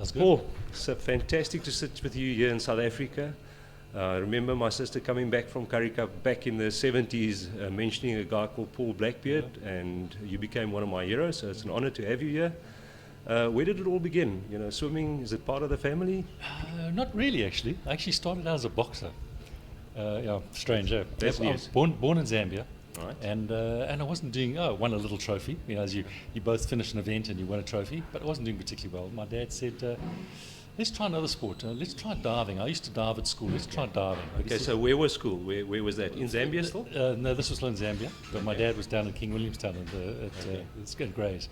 Sounds good. Paul, so fantastic to sit with you here in South Africa. I remember my sister coming back from Currie Cup back in the 70s, mentioning a guy called Paul Blackbeard, and you became one of my heroes, so it's an honor to have you here. Where did it all begin? You know, swimming, is it part of the family? Not really, actually. I actually started out as a boxer. Yeah, strange. That's I was news. born in Zambia. Right. And I wasn't doing, won a little trophy. You know, as you both finish an event and you win a trophy, but I wasn't doing particularly well. My dad said, let's try another sport. Let's try diving. I used to dive at school. Let's try diving. But Okay, so where was school? Where was that? In Zambia still? No, this was still in Zambia. But my dad was down in King Williamstown at Grays.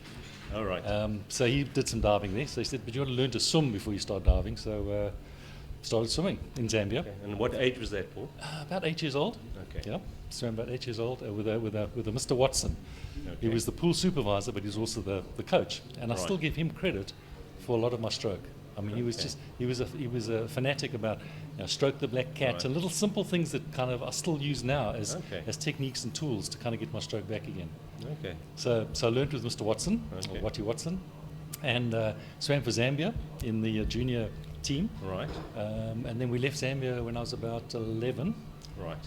All right. So he did some diving there. So he said, but you got to learn to swim before you start diving. So started swimming in Zambia. Okay. And what age was that, Paul? About 8 years old. Okay. Yeah, swam about 8 years old with a Mr. Watson. Okay. He was the pool supervisor, but he was also the coach. And I Right. still give him credit for a lot of my stroke. I mean, he was a fanatic about stroke the black cat Right. and little simple things that kind of I still use now as Okay. as techniques and tools to kind of get my stroke back again. Okay. So I learned with Mr. Watson, Okay. or Watty Watson, and swam for Zambia in the junior team. Right. And then we left Zambia when I was about 11 Right.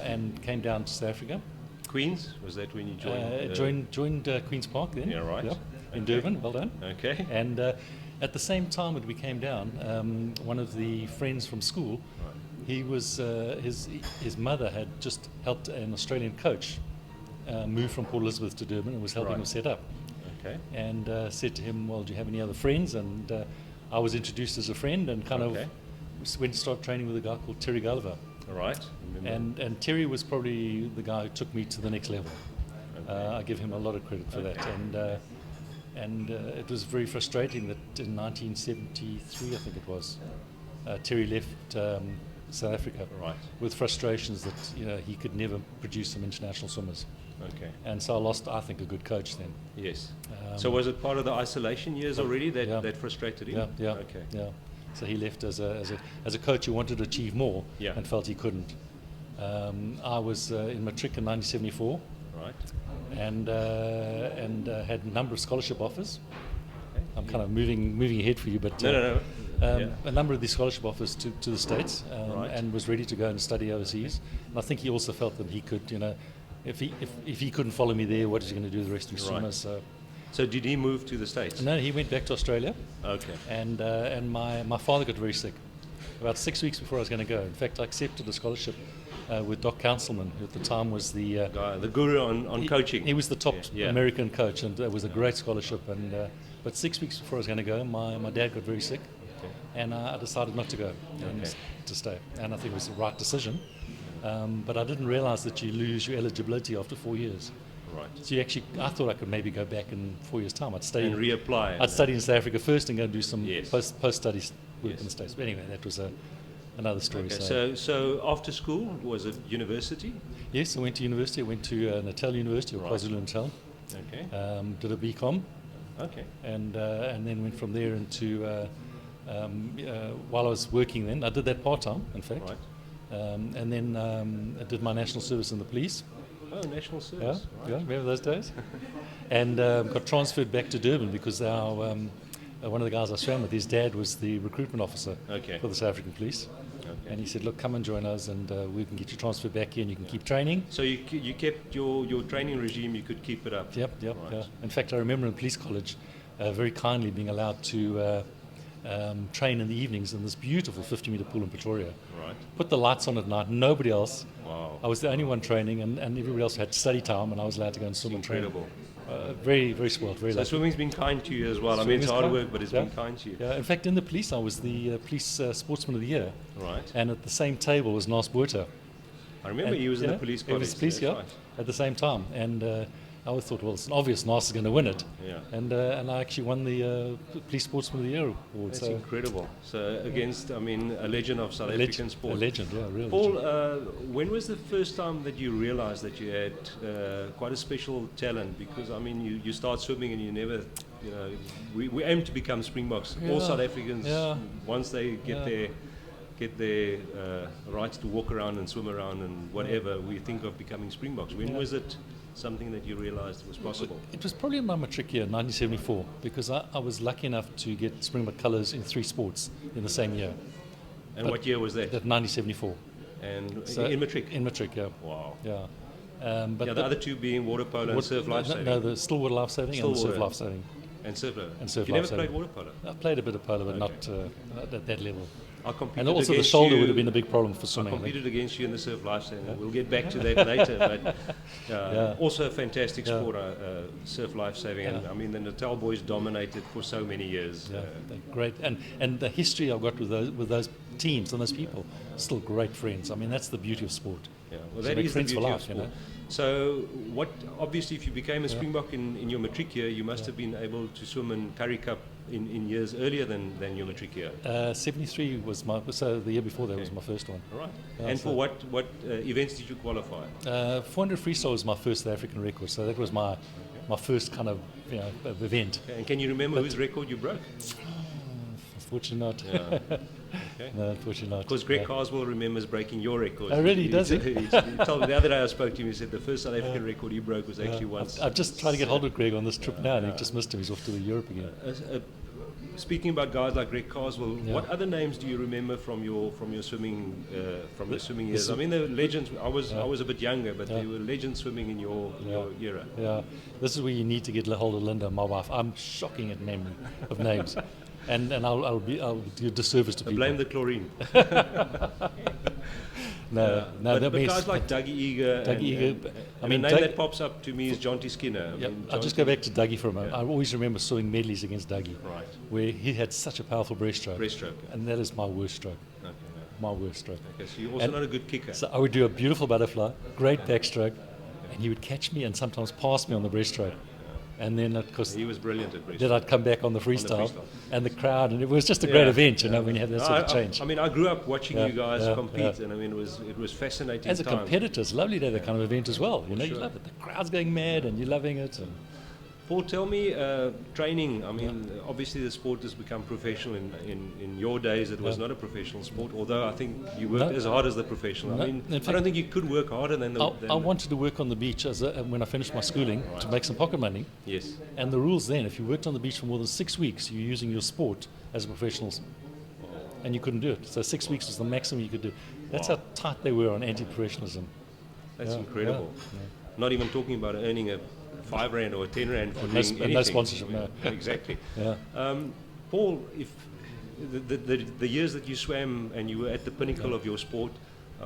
and came down to South Africa. Queens, was that when you joined? Joined Queen's Park then. Yeah, right. Yep, in Okay. Durban, well done. Okay. And at the same time that we came down, one of the friends from school, Right. he was his mother had just helped an Australian coach move from Port Elizabeth to Durban and was helping Right. him set up. Okay. And said to him, well, do you have any other friends? And I was introduced as a friend and kind Okay. of went to start training with a guy called Terry Gulliver. All right. Remember. And Terry was probably the guy who took me to the next level. Okay. I give him a lot of credit for that. And it was very frustrating that in 1973, I think it was, Terry left South Africa Right. with frustrations that he could never produce some international swimmers. Okay. And so I lost, I think, a good coach then. Yes. So was it part of the isolation years already that, yeah. that frustrated him? Yeah. Okay. Yeah. So he left as a coach who wanted to achieve more Yeah. and felt he couldn't. I was in matric in 1974 Right. and had a number of scholarship offers. Okay. I'm kind of moving ahead for you, but No. Yeah. a number of these scholarship offers to the States, Right. and was ready to go and study overseas. And I think he also felt that he could, if he couldn't follow me there, what is he going to do with the rest of his Right. swimmers? So did he move to the States? No, he went back to Australia. Okay. And my father got very sick about 6 weeks before I was going to go. In fact, I accepted a scholarship with Doc Councilman, who at the time was the Guy, the guru on coaching. He was the top Yeah. American coach, and it was a great scholarship. And but 6 weeks before I was going to go, my dad got very sick, Okay. and I decided not to go and Okay. to stay. And I think it was the right decision. But I didn't realize that you lose your eligibility after 4 years. Right. So I thought I could maybe go back in 4 years' time. I'd stay And reapply. I'd study in South Africa first and go and do some Yes. post studies work Yes. in the States. But anyway, that was another story. Okay. So after school, was it university? Yes, I went to university. I went to Natal University, or Right. KwaZulu-Natal. Okay. Did a BCom, Okay. and then went from there into while I was working. Then I did that part time, in fact. Right. And then I did my national service in the police. Oh, national Yeah, service. yeah, remember those days? And got transferred back to Durban because our one of the guys I swam with, his dad was the recruitment officer Okay. for the South African police. Okay. And he said, look, come and join us and we can get you transferred back here and you can keep training. So you kept your training regime, you could keep it up? Yep. Right. Yeah. In fact, I remember in police college very kindly being allowed to train in the evenings in this beautiful 50-meter pool in Pretoria. Right. Put the lights on at night, nobody else. Wow. I was the only one training and everybody else had study time and I was allowed to go and swim and train. Incredible. Very, very spoiled, very So lucky. swimming's been kind to you as well. I mean, it's hard work, but it's been kind to you. Yeah, in fact, in the police, I was the police sportsman of the year. Right. And at the same table was Nas Botha. I remember he was in the police He college. was police, That's yeah, right. at the same time. And I always thought, well, it's obvious Nas is going to win it. Yeah. And I actually won the Police Sportsman of the Year award. That's so incredible. So against, I mean, a legend of South African sport. A legend, yeah, really. Paul, when was the first time that you realized that you had quite a special talent? Because, I mean, you start swimming and you never, we aim to become Springboks. All Yeah. South Africans, Yeah. once they get their rights to walk around and swim around and whatever, we think of becoming Springboks. When was it something that you realized was possible? It was probably in my matric year, 1974, because I was lucky enough to get Springbok colours in 3 sports in the same year. And what year was that? That 1974. And So in matric? In matric, yeah. Wow. Yeah. But the other 2 being water polo and surf life saving? No, the still water life saving and the surf water. life saving. And surf polo? And surf You life never saving. played water polo? I played a bit of polo, but not at that level. I competed And also the against shoulder you- would have been a big problem for I swimming. I think. competed against you in the surf life saving. We'll get back to that later. But Yeah. also a fantastic Yeah. sport, surf life saving. And Yeah. I mean, the Natal boys dominated for so many years. Yeah, they're great, and the history I've got with those teams and those people, still great friends. I mean, that's the beauty of sport. Yeah, well, So that make is the friends for beauty life, of you sport. know. So, what? Obviously, if you became a Springbok in your matric year, you must have been able to swim in Currie Cup in years earlier than your matric year. 73 was so the year before that was my first one. All right. Yeah, And so- for what events did you qualify? 400 freestyle was my first South African record, so that was my first kind of event. Okay, and can you remember whose record you broke? Unfortunately not. Yeah. Okay. No, unfortunately not. Because Greg Yeah. Carswell remembers breaking your record. Oh, really? Does he? He told me the other day I spoke to him, he said the first South African record he broke was actually once. I've just tried to get hold of Greg on this trip now, and he just missed him. He's off to Europe again. Speaking about guys like Greg Carswell, Yeah. what other names do you remember from your swimming years? I mean, the legends. I was a bit younger, but Yeah. there were legends swimming in your era. Yeah, this is where you need to get hold of Linda, my wife. I'm shocking at memory of names, and I'll do a disservice to people. Blame the chlorine. No, but that means guys like Dougie Eager. Dougie Eager, I I mean, mean, a name Doug- that pops up to me is Jonty Skinner. I Yeah, mean, I'll just Jonty- go back to Dougie for a moment. Yeah. I always remember swimming medleys against Dougie, Right. where he had such a powerful breaststroke, Breaststroke. and that is my worst stroke. Okay, My worst stroke. okay, so you're also And- not a good kicker. So I would do a beautiful butterfly, great backstroke, and he would catch me and sometimes pass me on the breaststroke. And then, of course, He was brilliant at breaststroke. then I'd come back on the freestyle, freestyle. and the crowd, and it was just a great Yeah, event, you know, when you have that sort of change. I mean, I grew up watching Yeah, you guys yeah, compete, yeah. and I mean, it was fascinating. As a time. competitor, it's lovely to have that kind of event as well. You know, you Sure. love it. The crowd's going mad, and you're loving it. And Paul, tell me, training. I mean, obviously the sport has become professional. In your days, it was Yeah. not a professional sport. Although I think you worked No. as hard as the professional. No, I mean, in I fact- don't think you could work harder than the. I wanted to work on the beach when I finished my schooling to make some pocket money. Yes. And the rules then, if you worked on the beach for more than 6 weeks, you're using your sport as a professional, and you couldn't do it. So 6 weeks was the maximum you could do. That's Wow. how tight they were on anti-professionalism. That's Yeah, incredible. yeah, Not even talking about earning a £5 or a £10 for And doing anything. no sponsorship, no. Exactly. Yeah. Paul, if the years that you swam and you were at the pinnacle of your sport,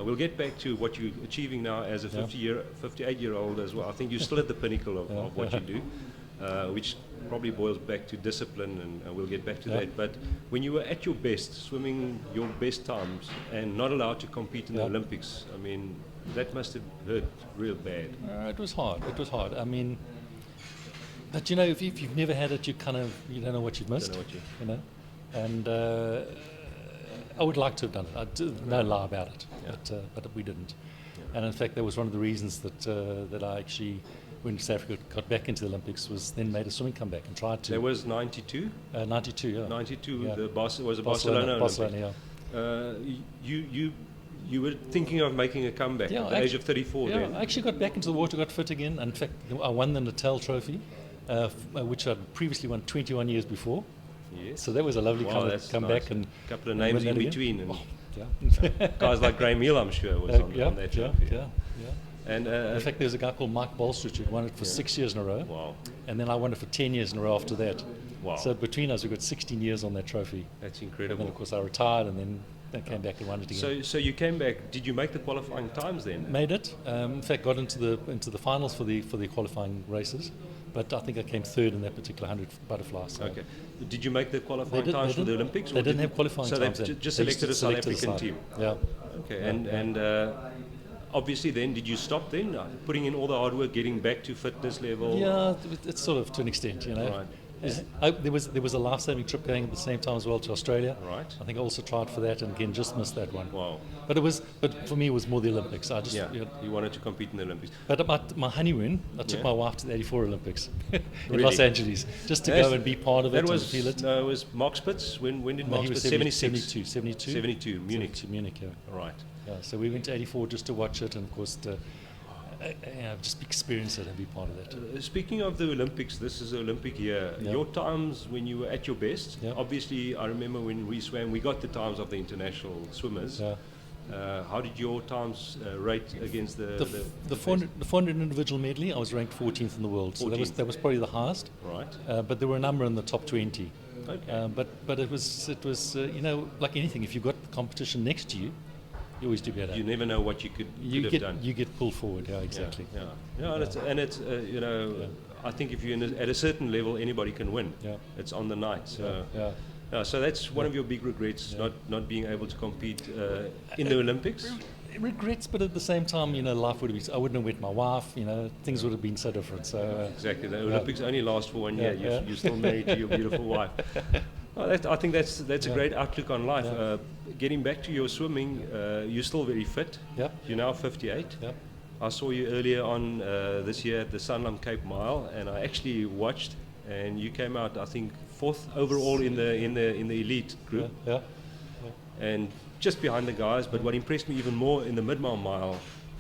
we'll get back to what you're achieving now as a 58-year-old as well. I think you're still at the pinnacle of what you do, which probably boils back to discipline, and we'll get back to that. But when you were at your best, swimming your best times, and not allowed to compete in the Olympics, I mean, that must have hurt real bad. It was hard. It was hard. I mean, but you know, if you've never had it, you don't know what you've missed. Don't know what you know, and I would like to have done it. I do, no lie about it, but we didn't. And in fact, that was one of the reasons that I actually, when South Africa got back into the Olympics, was then made a swimming comeback and tried to. There was 92. 92, yeah. 92. Yeah. Was a Barcelona Olympics. Barcelona, yeah. You were thinking of making a comeback at the age of 34 Yeah, then? I actually got back into the water, got fit again. In fact, I won the Natal Trophy, which I'd previously won 21 years before. Yes. So that was a lovely That's comeback. nice. And a couple of names win in that again. between. And Yeah. guys like Graeme Hill, I'm sure, was on that trophy. Yeah. And In fact, there's a guy called Mike Bolstridge who won it for 6 years in a row. wow, And then I won it for 10 years in a row after that. Wow. So between us, we got 16 years on that trophy. that's And then, incredible. of course, I retired and then I came back and won it again. So you came back. Did you make the qualifying times then? Made it. In fact, got into the finals for the qualifying races, but I think I came third in that particular 100 butterfly. So Okay. Did you make the qualifying They times for the didn't- Olympics? They or didn't have qualifying so times they then. just They selected a South selected African side. team. Yeah. Okay. Yeah, And obviously then, did you stop then? Putting in all the hard work, getting back to fitness level? Yeah, it's sort of to an extent, you know. Right. There was a life-saving trip going at the same time as well to Australia. Right. I think I also tried for that and again just missed that one. Wow. But for me it was more the Olympics. I just Yeah. You wanted to compete in the Olympics. But at my honeymoon, I took Yeah. my wife to the '84 Olympics in Really? Los Angeles, just to Yes. go and be part of it That was and feel it. No, it was Mark Spitz. When did No, Mark he was Spitz? 76. 72. 72, Munich. To Munich, yeah. Right. Yeah, so we went to '84 just to watch it, and of course, just experience it and be part of that. Speaking of the Olympics, this is the Olympic year. Yeah. Your times when you were at your best, Yeah. obviously I remember when we swam, we got the times of the international swimmers. Yeah. How did your times rate against The 400 individual medley, I was ranked 14th in the world, so 14th. that was probably the highest. Right. But there were a number in the top 20. Okay. But it was like anything. If you've got the competition next to you, you always do better. You never know what you could have done. You get pulled forward. Yeah, exactly. Yeah. And it's I think if you're at a certain level, anybody can win. Yeah. It's on the night. So. Yeah. So that's one of your big regrets, not being able to compete in the Olympics. Regrets, but at the same time, life would have been. I wouldn't have met my wife. Things would have been so different. So exactly, the Olympics only last for 1 year. Yeah. You're still married to your beautiful wife. I think that's a great outlook on life. Getting back to your swimming, you're still very fit. Yeah. You're now 58. Yeah. I saw you earlier on this year at the Sanlam Cape Mile, and I actually watched. And you came out, I think, 4th overall in the elite group. Yeah. And just behind the guys. But what impressed me even more in the mid-mile,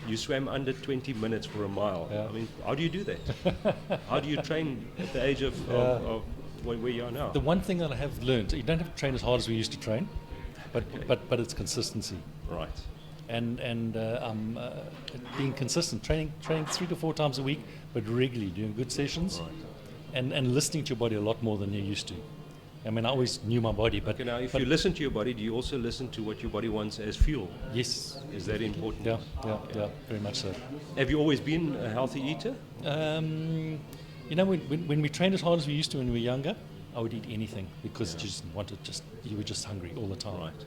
you swam under 20 minutes for a mile. Yeah. I mean, how do you do that? How do you train at the age of where you are now? The one thing that I have learned, you don't have to train as hard as we used to train, but it's consistency. Right. And being consistent, training 3 to 4 times a week, but regularly doing good sessions. Right. And listening to your body a lot more than you used to. I mean, I always knew my body, but... Okay, now, if you listen to your body, do you also listen to what your body wants as fuel? Yes. Is that important? Yeah, very much so. Have you always been a healthy eater? When we trained as hard as we used to when we were younger, I would eat anything because you were just hungry all the time. Right.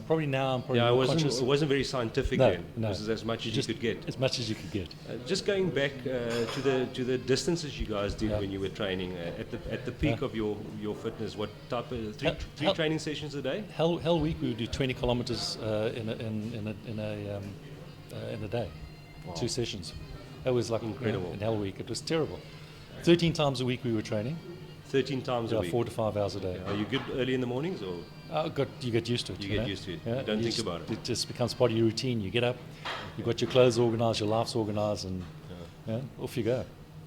Probably now I'm probably it more conscious. wasn't very scientific No, then. no. This is as much as you could get. As much as you could get. Just going back to the distances you guys did when you were training at the peak of your fitness. What type of three training sessions a day? Hell week we would do 20 kilometers in a day, Wow. 2 sessions. That was like Incredible. In Hell week, it was terrible. 13 times a week we were training. 13 times a week. 4 to 5 hours a day. Are you good early in the mornings or? You get used to it. You get used to it. Yeah, You don't think about it. It just becomes part of your routine. You get up, you've got your clothes organised, your life's organised, and off you go.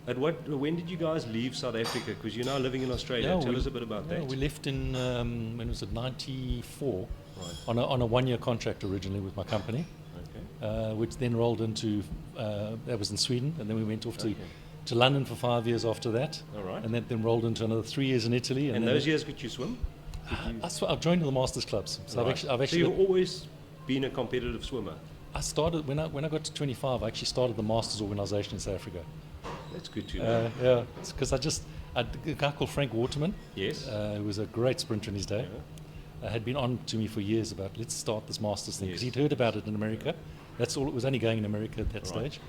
When did you guys leave South Africa? Because you're now living in Australia. Tell us a bit about that. We left in, when was it, 94, Right. on a 1-year contract originally with my company, Okay. which then rolled into, that was in Sweden, and then we went off to London for 5 years after that. All right. And then rolled into another 3 years in Italy. And then those years could you swim? I've joined the Masters clubs. So Right. I've So you've always been a competitive swimmer. I started when I got to 25. I actually started the Masters organisation in South Africa. That's good to know. Yeah, because a guy called Frank Waterman, Yes. who was a great sprinter in his day, had been on to me for years about let's start this Masters thing because Yes. he'd heard about it in America. That's all. It was only going in America at that Right. stage.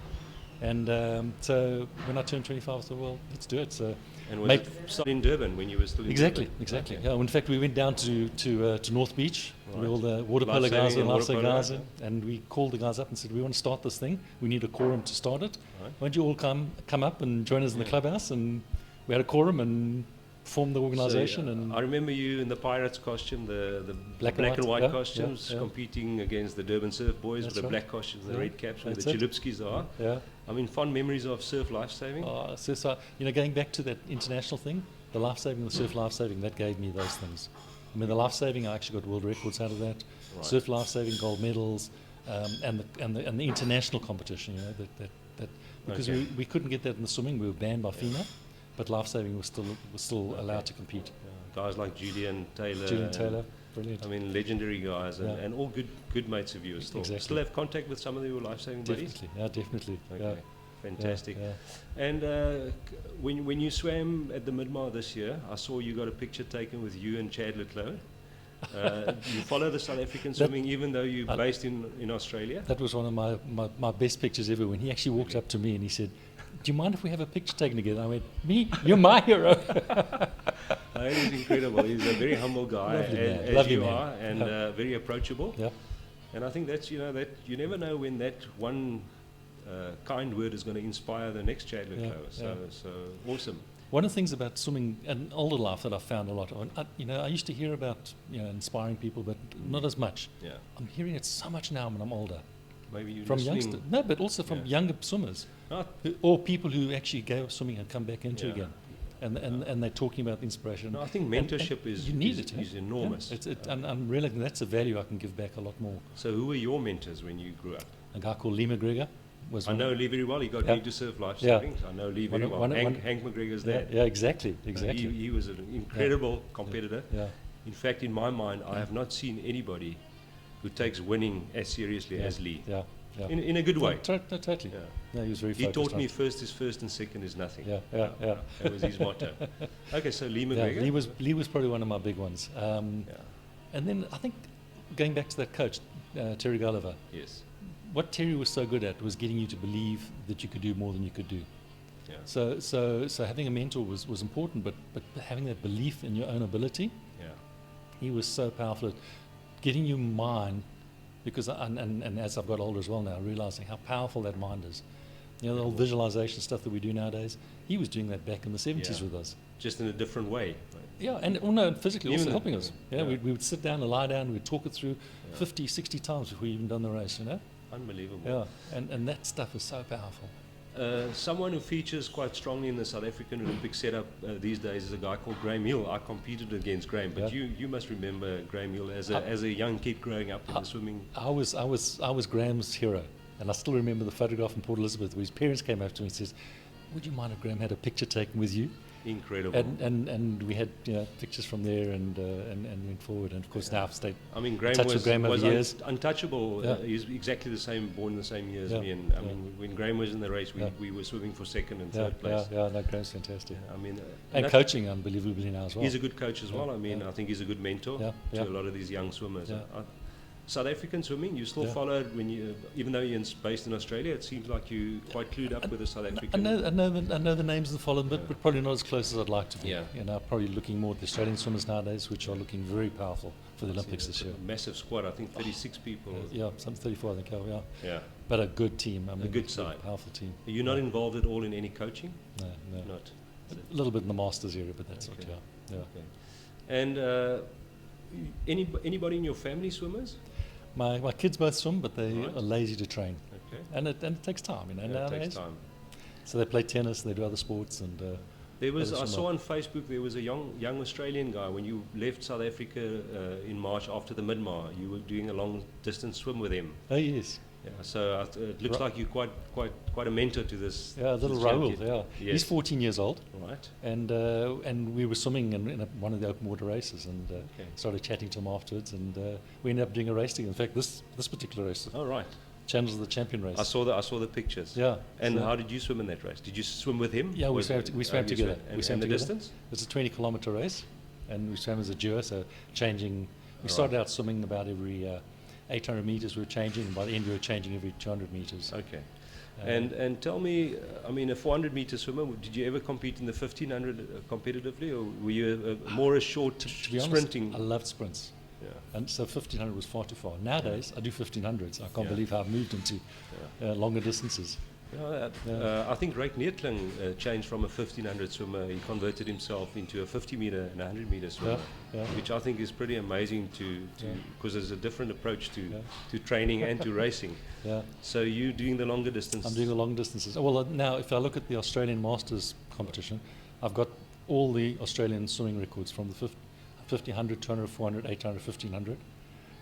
And so when I turned 25, I thought, well, let's do it. So And was it started in Durban when you were still in exactly. Okay. Yeah. In fact, we went down to North Beach with all the water polo Life guys saving and and life saving water guys, polo. and we called the guys up and said, we want to start this thing. We need a quorum to start it. Right. Why don't you all come up and join us in the clubhouse? And we had a quorum and formed the organisation. I remember you in the Pirates costume, the Black black and and white, white yeah, costumes, yeah. competing against the Durban Surf Boys That's with the right. black costumes, the Yeah. red caps, where the That's it. Chilupskis are. Yeah. I mean, fond memories of surf lifesaving. So going back to that international thing, the life saving, the surf life saving, that gave me those things. I mean, the life saving, I actually got world records out of that. Right. Surf life saving, gold medals, and the international competition. That because Okay. we couldn't get that in the swimming, we were banned by FINA, but life saving was still allowed to compete. Guys like Julian Taylor. Julian Taylor, brilliant. I mean, legendary guys and all good mates of yours still. Exactly. Still have contact with some of your life-saving buddies? Definitely. Okay, Yeah. fantastic. Yeah. And when you swam at the mid-mile this year, I saw you got a picture taken with you and Chad Leclerc. You follow the South African swimming even though you're based in Australia? That was one of my best pictures ever when he actually walked up to me and he said, do you mind if we have a picture taken together? I went, me? You're my hero. He's incredible. He's a very humble guy, Lovely man. as Lovely you man. are, and very approachable. Yeah. And I think that's, that you never know when that one kind word is going to inspire the next Chad Leclerc. Yeah, So awesome. One of the things about swimming and older life that I found a lot, I used to hear about inspiring people, but not as much. Yeah. I'm hearing it so much now when I'm older. Maybe you're from listening. youngsters. No, but also from younger swimmers, Ah, or people who actually gave up swimming and come back into Yeah. again. And they're talking about inspiration. no, I think And mentorship is you need it, is enormous. Yeah, and I'm realizing that's a value I can give back a lot more. So who were your mentors when you grew up? A guy called Lee McGregor was I one- know Lee very well. He got Yeah. me to surf life Yeah. savings. I know Lee very One- well. one- Hank McGregor's Yeah, dad. yeah, exactly. He was an incredible competitor. Yeah, In fact, in my mind, I have not seen anybody who takes winning as seriously yeah, as Lee. yeah, yeah. In a good way. No, totally. Yeah. No, he was very He focused taught on me it. first is first and second is nothing. Yeah. That was his motto. Okay, so Lee Yeah, McGregor. Lee was probably one of my big ones. Yeah. And then I think going back to that coach, Terry Gulliver, Yes. what Terry was so good at was getting you to believe that you could do more than you could do. Yeah. So having a mentor was important, but having that belief in your own ability, Yeah. he was so powerful at getting your mind, because and as I've got older as well now, realizing how powerful that mind is. You know, the whole visualization stuff that we do nowadays, he was doing that back in the 70s Yeah. with us. Just in a different way. Yeah, and no, physically also Even- helping us. Yeah, yeah. we would sit down and lie down, we'd talk it through Yeah. 50, 60 times before we even done the race, you know? Unbelievable. Yeah, and that stuff is so powerful. Someone who features quite strongly in the South African Olympic setup these days is a guy called Graeme Hill. I competed against Graeme, but Yeah. you must remember Graeme Hill as a young kid growing up in the swimming. I was Graham's hero, and I still remember the photograph in Port Elizabeth where his parents came up to me and says, "Would you mind if Graham had a picture taken with you?" Incredible. And we had pictures from there and went forward, and of course now I've stayed. I mean, Graeme touch with was, Graeme over was years. untouchable. Yeah. He's exactly the same, born the same year as Yeah. me. And I Yeah. mean, when Graeme was in the race, Yeah. we were swimming for second and Yeah, third place. no, Graham's fantastic. I mean, And that- coaching unbelievably now as well. He's a good coach as well. I mean, Yeah. I think he's a good mentor Yeah, to yeah. a lot of these young swimmers. Yeah. South African swimming, you still Yeah. followed when you, even though you're based in Australia, it seems like you quite clued up with the South I African. know the names and follow them, Yeah. but probably not as close as I'd like to be. Yeah. You know, probably looking more at the Australian swimmers nowadays, which are looking very powerful for the I see Olympics there's this year. a massive squad. I think 36 people. Yeah, some 34 I think. Yeah, Yeah. but a good team. I mean, good it's side. powerful team. Are you not involved at all in any coaching? No. Not. A little bit in the masters area, but that's Okay. it. Yeah. Okay. And anybody in your family swimmers? My kids both swim, but they Right. are lazy to train, Okay. and it takes time, you know. Yeah, it Nowadays. takes time. So they play tennis, they do other sports, and There was, Other I swimmer. saw on Facebook there was a young Australian guy. When you left South Africa in March after the Mid-Mar, you were doing a long distance swim with him. oh yes, Yeah, so it looks Ra- like you're quite a mentor to this. yeah, to little this young Raoul, kid. yeah. Yes. He's 14 years old, Right. and we were swimming in one of the open water races, and Okay. started chatting to him afterwards, and we ended up doing a race together. In fact, this particular race, Oh, right. Channels of the Champion race. I saw the pictures. Yeah. And so- how did you swim in that race? Did you swim with him? Yeah, we Was swam, it- we swam you together. And, we swam and the together. distance? It's a 20-kilometer race, and we swam as a duo, so changing. We Right. started out swimming about every 800 meters. We were changing, and by the end we were changing every 200 meters. Okay. Um, And tell me, I mean, a 400-meter swimmer, did you ever compete in the 1500 competitively, or were you more a short To be honest, sprinting? I loved sprints, Yeah. and so 1500 was far too far. Nowadays, I do 1500s. I can't Yeah. believe how I've moved into longer distances. Yeah, I think Ryk Neertling changed from a 1500 swimmer. He converted himself into a 50-meter and a 100-meter swimmer, Yeah. which I think is pretty amazing because there's a different approach Yeah. to training and to racing. Yeah. So you doing the longer distance? I'm doing the long distances. Well, now if I look at the Australian Masters competition, I've got all the Australian swimming records from the 50, 100, 200, 400, 800, 1500.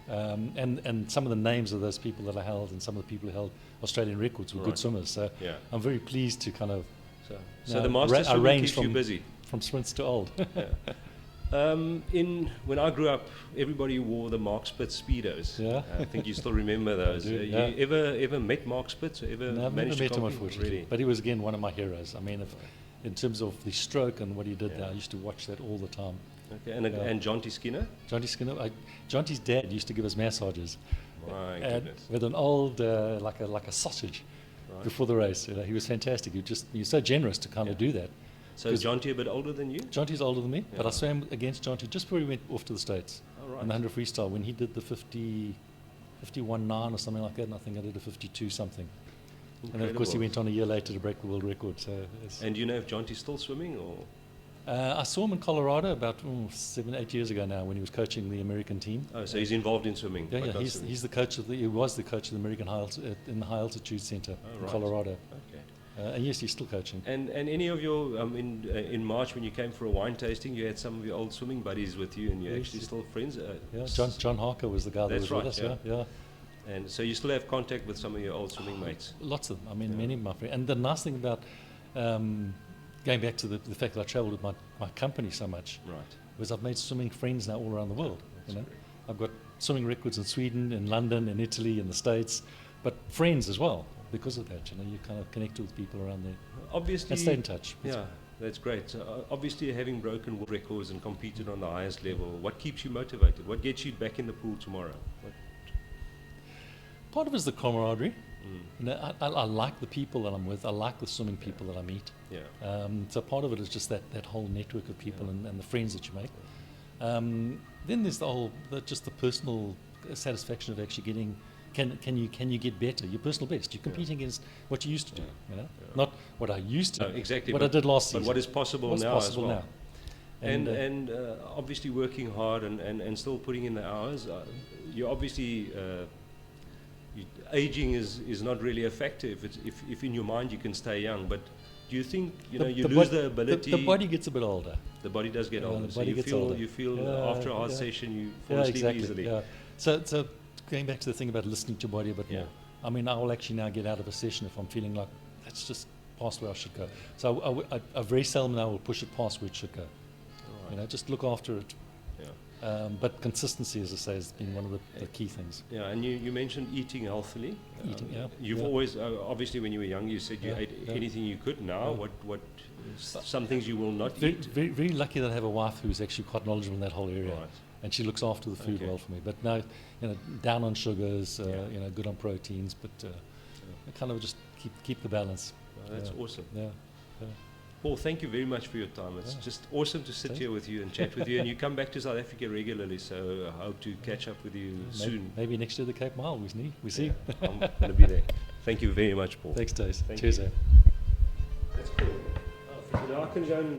And some of the names of those people that I held and some of the people who held Australian records were Right. good swimmers. So Yeah. I'm very pleased to kind of, So Now, the master I swimming range keeps you from- busy. from sprints to old. When I grew up, everybody wore the Mark Spitz Speedos. Yeah. I think you still remember those. do, You yeah. ever met Mark Spitz? Or ever No, I've never managed to met him, compete? unfortunately. Really? But he was, again, one of my heroes. I mean, in terms of the stroke and what he did Yeah. there, I used to watch that all the time. Okay. And Jonty Skinner? Jonty Skinner, Jonty's dad used to give us massages. My And goodness. with an old, like a sausage Right. before the race. You know, he was fantastic. He was so generous to kind of Yeah. do that. So is Jonty a bit older than you? Jonty's older than me, but I Yeah. swam against Jonty just before he went off to the States. Oh, right. In the 100 freestyle, when he did the 51.9 or something like that, and I think I did a 52 something. And then, of course, he Incredible. went on a year later to break the world record. So it's, And do you know if Jonty's still swimming or? I saw him in Colorado about 7, 8 years ago now when he was coaching the American team. Oh, so he's involved in swimming. Yeah, but yeah. not He's, swimming. he's the coach of the. He was the coach of the American in the High Altitude Center in right. Colorado. Okay. And yes, he's still coaching. And any of your in March when you came for a wine tasting, you had some of your old swimming buddies with you, and you're Yes. actually still friends. Yeah, John Harker was the guy that That's was right, with us. yeah. Yeah, yeah. And so you still have contact with some of your old swimming mates. Lots of them. I mean, Yeah. many of my friends. And the nice thing about going back to the fact that I travelled with my company so much Right. was I've made swimming friends now all around the world. That's You know, great. I've got swimming records in Sweden, in London, in Italy, in the States, but friends as well because of that. You know, you kind of connect with people around there Obviously, and stay in touch. yeah, that's great. So, obviously, having broken world records and competed on the highest level, what keeps you motivated? What gets you back in the pool tomorrow? What? Part of it is the camaraderie. Mm. You know, I like the people that I'm with. I like the swimming people that I meet. Yeah. So part of it is just that whole network of people Yeah. and the friends that you make. Then there's just the personal satisfaction of actually getting. Can you get better? Your personal best. You're competing against what you used to do. Yeah. You know, Yeah. not what I used to No, do. exactly. What I did last season. But what is possible What's now possible as well. now. And obviously working hard and still putting in the hours. You obviously aging is not really a factor if in your mind you can stay young. But do you think you lose the ability? The body gets a bit older. The body does get Yeah, older. the So body you gets feel older. you feel Yeah, after a hard yeah. session you fall Yeah, asleep exactly. easily. Yeah. So going back to the thing about listening to your body a bit Yeah. more. I mean, I will actually now get out of a session if I'm feeling like that's just past where I should go. So I very seldom now will push it past where it should go. Alright. You know, just look after it. Yeah. But consistency, as I say, has been one of the key things. Yeah, and you mentioned eating healthily. Eating, yeah, You've yeah. always, obviously, when you were young, you said you Yeah, ate yeah. anything you could. Now, Yeah. what some things you will not Very, eat. very, very lucky that I have a wife who's actually quite knowledgeable in that whole area, Right. and she looks after the food Okay. well for me. But now, you know, down on sugars, Yeah. you know, good on proteins, but I kind of just keep the balance. That's Yeah. awesome. Yeah. Yeah. Paul, thank you very much for your time. It's Yeah. just awesome to sit Thanks. here with you and chat with you. And you come back to South Africa regularly, so I hope to catch up with you soon. Maybe next year the Cape Mile, we see. Yeah, I'm going to be there. Thank you very much, Paul. Thanks, Dace. Thank Cheers, you. eh? That's cool. Now I can go and